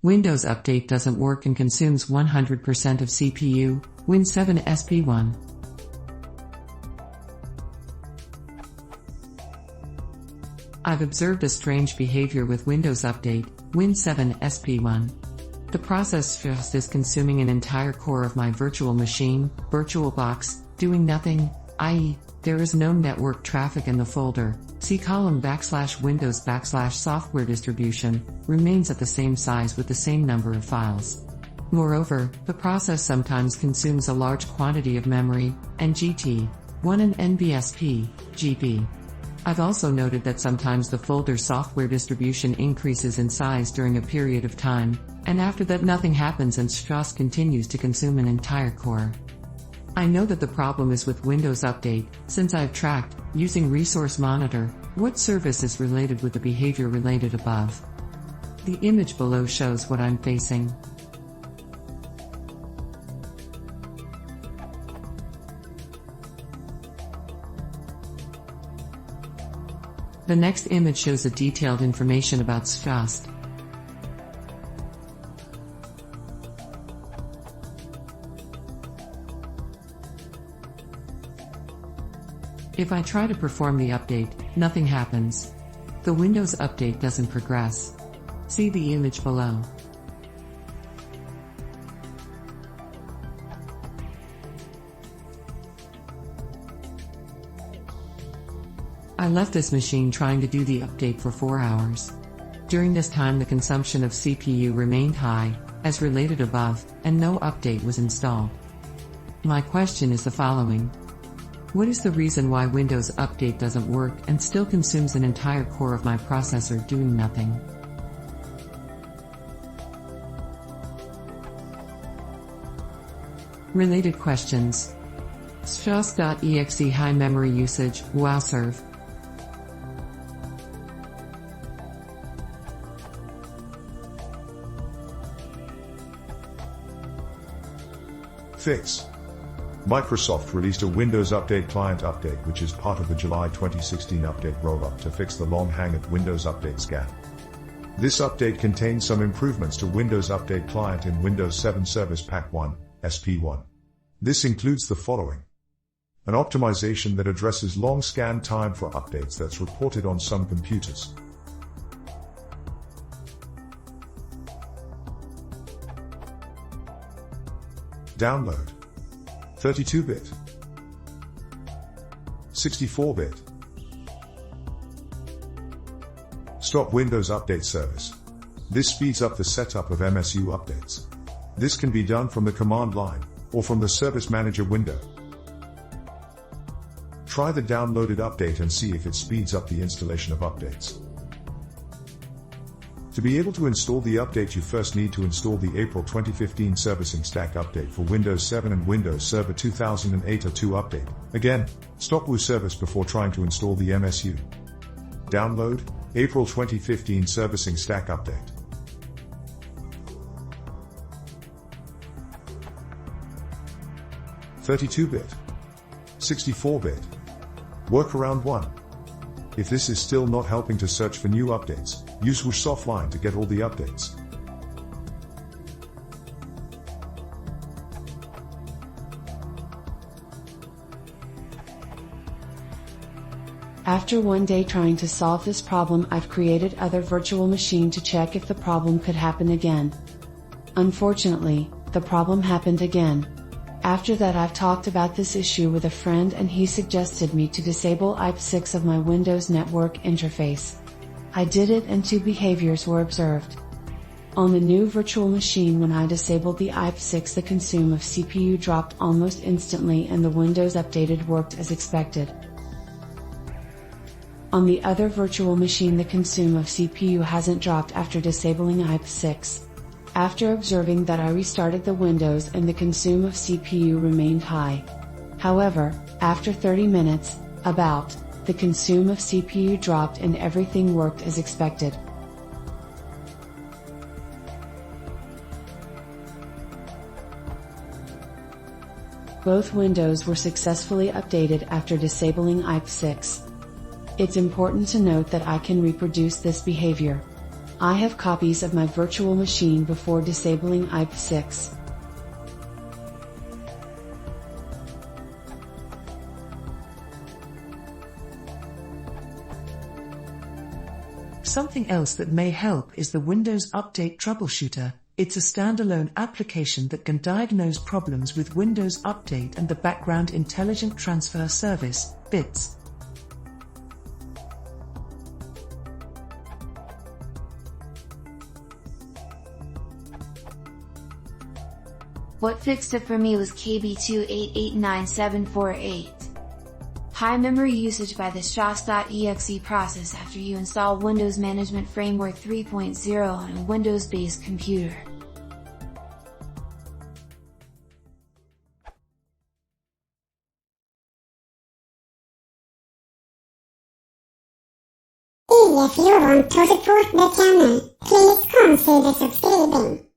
Windows Update doesn't work and consumes 100% of CPU, Win7 SP1. I've observed a strange behavior with Windows Update, Win7 SP1. The process just is consuming an entire core of my virtual machine, VirtualBox, doing nothing, i.e., there is no network traffic in the folder. C column /Windows /software distribution remains at the same size with the same number of files. Moreover, the process sometimes consumes a large quantity of memory, NGT1 and NBSP, GB. I've also noted that sometimes the folder software distribution increases in size during a period of time, and after that nothing happens and Strauss continues to consume an entire core. I know that the problem is with Windows Update, since I've tracked, using Resource Monitor, what service is related with the behavior related above. The image below shows what I'm facing. The next image shows a detailed information about Strauss. If I try to perform the update, nothing happens. The Windows Update doesn't progress. See the image below. I left this machine trying to do the update for 4 hours. During this time the consumption of CPU remained high, as related above, and no update was installed. My question is the following. What is the reason why Windows Update doesn't work and still consumes an entire core of my processor doing nothing? Related questions. Strauss.exe high memory usage, wowserve. Fix. Microsoft released a Windows Update client update which is part of the July 2016 update rollup to fix the long hang at Windows Update scan. This update contains some improvements to Windows Update client in Windows 7 Service Pack 1, SP1. This includes the following. An optimization that addresses long scan time for updates that's reported on some computers. Download 32-bit, 64-bit. Stop Windows Update service. This speeds up the setup of MSU updates. This can be done from the command line, or from the Service Manager window. Try the downloaded update and see if it speeds up the installation of updates. To be able to install the update you first need to install the April 2015 Servicing Stack update for Windows 7 and Windows Server 2008 or 2 update. Again, stop WU service before trying to install the MSU. Download April 2015 Servicing Stack update. (32-bit), 64-bit. Workaround 1. If this is still not helping to search for new updates, use WU Softline to get all the updates. After one day trying to solve this problem, I've created other virtual machine to check if the problem could happen again. Unfortunately, the problem happened again. After that I've talked about this issue with a friend and he suggested me to disable IP6 of my Windows network interface. I did it and 2 behaviors were observed. On the new virtual machine when I disabled the IP6 the consume of CPU dropped almost instantly and the Windows Updated worked as expected. On the other virtual machine the consume of CPU hasn't dropped after disabling IP6. After observing that I restarted the Windows and the consume of CPU remained high. However, after 30 minutes, the consume of CPU dropped and everything worked as expected. Both windows were successfully updated after disabling IP6. It's important to note that I can reproduce this behavior. I have copies of my virtual machine before disabling IP6. Something else that may help is the Windows Update Troubleshooter. It's a standalone application that can diagnose problems with Windows Update and the background intelligent transfer service, BITS. What fixed it for me was KB2889748. High memory usage by the shops.exe process after you install Windows Management Framework 3.0 on a Windows-based computer. If you want to support the channel, please consider subscribing.